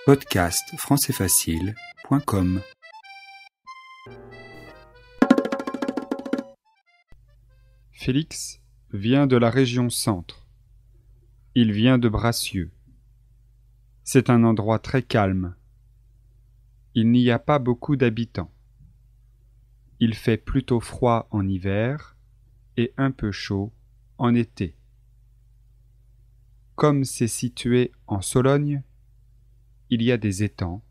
Podcast françaisfacile.com. Félix vient de la région Centre. Il vient de Bracieux. C'est un endroit très calme. Il n'y a pas beaucoup d'habitants. Il fait plutôt froid en hiver et un peu chaud en été. Comme c'est situé en Sologne, il y a des étangs,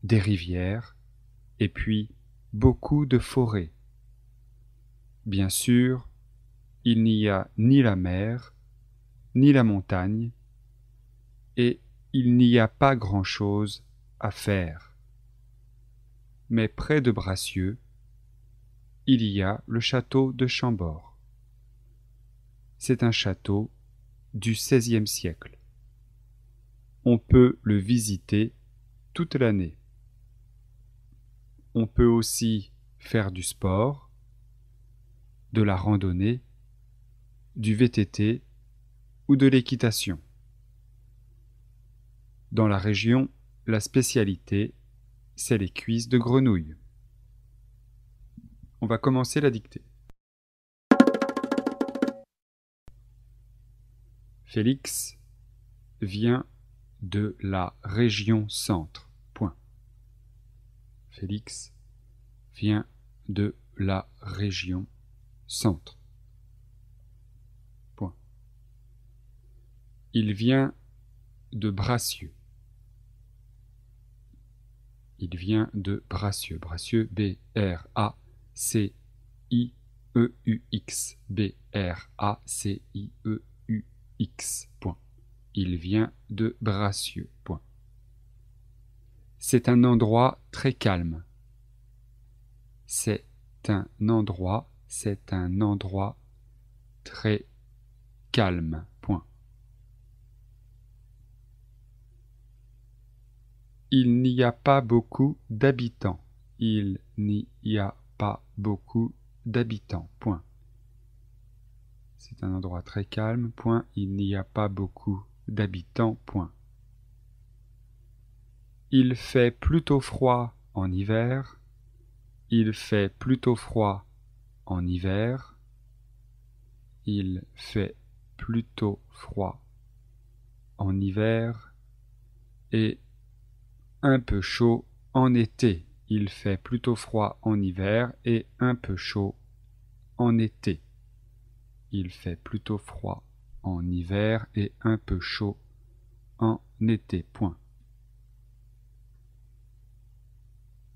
des rivières et puis beaucoup de forêts. Bien sûr, il n'y a ni la mer, ni la montagne, et il n'y a pas grand-chose à faire. Mais près de Bracieux, il y a le château de Chambord. C'est un château du XVIe siècle. On peut le visiter toute l'année. On peut aussi faire du sport, de la randonnée, du VTT ou de l'équitation. Dans la région, la spécialité, c'est les cuisses de grenouille. On va commencer la dictée. Félix vient de la région Centre. Point. Félix vient de la région Centre. Point. Il vient de Bracieux. Il vient de Bracieux. Bracieux, B-R-A-C-I-E-U-X. B-R-A-C-I-E-U-X. Point. Il vient de Bracieux. Point. C'est un endroit très calme. C'est un endroit très calme. Point. Il n'y a pas beaucoup d'habitants. Il n'y a pas beaucoup d'habitants. Point. C'est un endroit très calme. Point. Il n'y a pas beaucoup d'habitants. Point. Il fait plutôt froid en hiver. Il fait plutôt froid en hiver. Il fait plutôt froid en hiver et un peu chaud en été. Il fait plutôt froid en hiver et un peu chaud en été. Il fait plutôt froid en hiver et un peu chaud en été. Point.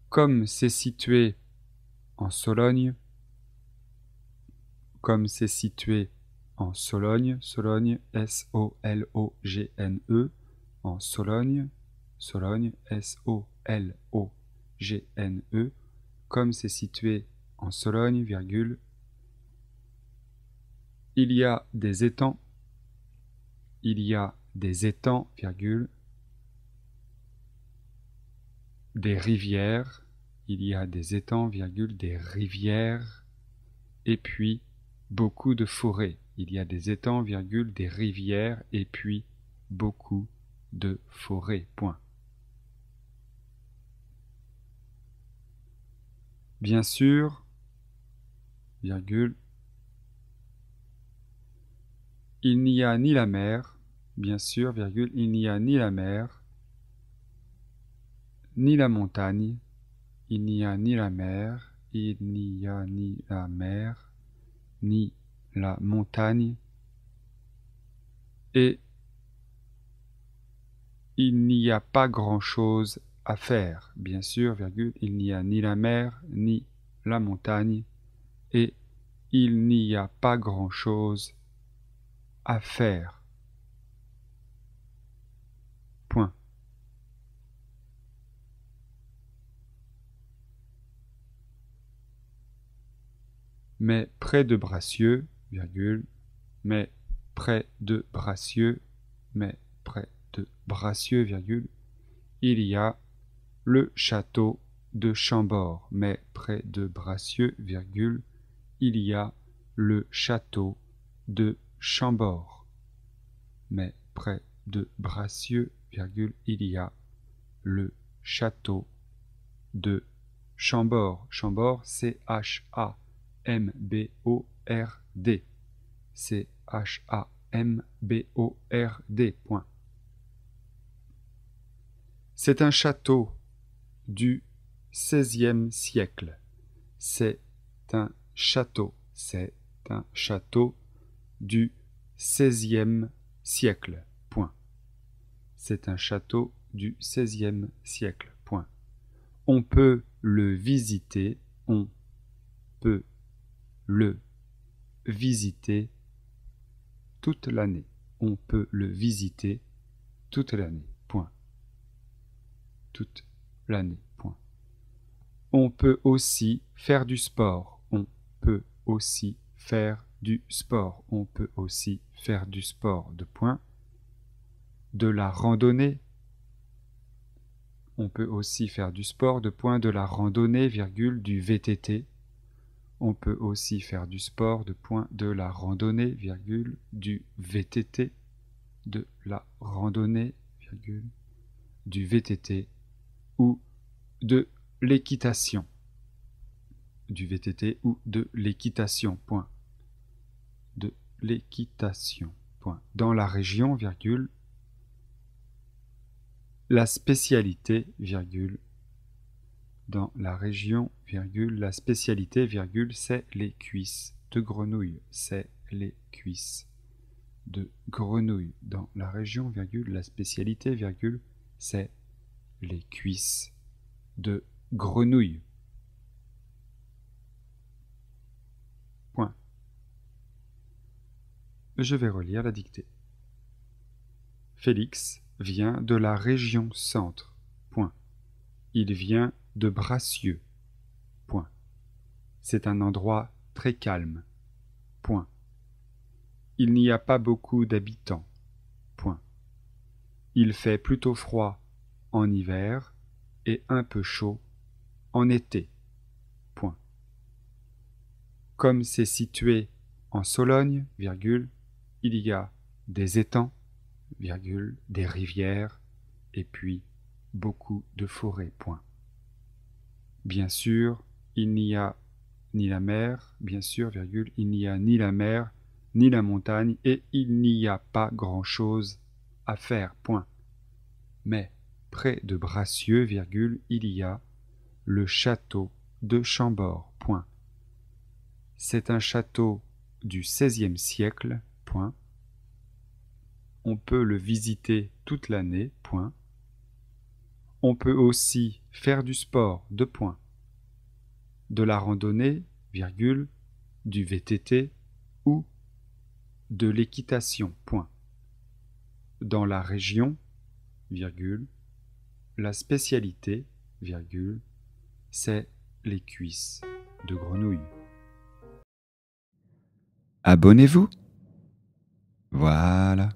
Comme c'est situé en Sologne, Sologne, S-O-L-O-G-N-E, en Sologne, S-O-L-O-G-N-E, comme c'est situé en Sologne, virgule, il y a des étangs, virgule, des rivières, il y a des étangs, virgule, des rivières, et puis beaucoup de forêts. Il y a des étangs, virgule, des rivières, et puis beaucoup de forêts. Point. Bien sûr, virgule, il n'y a ni la mer, bien sûr, virgule, il n'y a ni la mer, ni la montagne, il n'y a ni la mer, il n'y a ni la mer, ni la montagne, et il n'y a pas grand-chose à faire, bien sûr, virgule, il n'y a ni la mer, ni la montagne, et il n'y a pas grand-chose à faire. Point. Mais près de Bracieux, virgule, mais près de Bracieux, virgule, il y a le château de Chambord. Mais près de Bracieux, virgule, il y a le château de Chambord. Mais près de Bracieux, virgule, il y a le château de Chambord. Chambord, C-H-A-M-B-O-R-D. C-H-A-M-B-O-R-D. C'est un château du XVIe siècle. C'est un château du XVIe siècle. C'est un château du XVIe siècle. On peut le visiter. On peut le visiter toute l'année. On peut le visiter toute l'année. Toute l'année. On peut aussi faire du sport. On peut aussi faire du sport. On peut aussi faire du sport. De la randonnée. On peut aussi faire du sport. De la randonnée, du VTT. On peut aussi faire du sport. De la randonnée, du VTT. De la randonnée, du VTT. Ou de l'équitation. Du VTT ou de l'équitation. De l'équitation. Dans la région, la spécialité, dans la région, la spécialité, c'est les cuisses de grenouille. C'est les cuisses de grenouille. Dans la région, la spécialité, c'est les cuisses de grenouille. Je vais relire la dictée. Félix vient de la région centre. Il vient de Bracieux. C'est un endroit très calme. Il n'y a pas beaucoup d'habitants. Il fait plutôt froid en hiver et un peu chaud en été. Comme c'est situé en Sologne, il y a des étangs, des rivières et puis beaucoup de forêts. Bien sûr, il n'y a ni la mer, il n'y a ni la mer, ni la montagne et il n'y a pas grand-chose à faire. Mais près de Bracieux, il y a le château de Chambord. C'est un château du XVIe siècle. On peut le visiter toute l'année. On peut aussi faire du sport. De la randonnée, du VTT ou de l'équitation. Dans la région, la spécialité, c'est les cuisses de grenouille. Abonnez-vous. Voilà.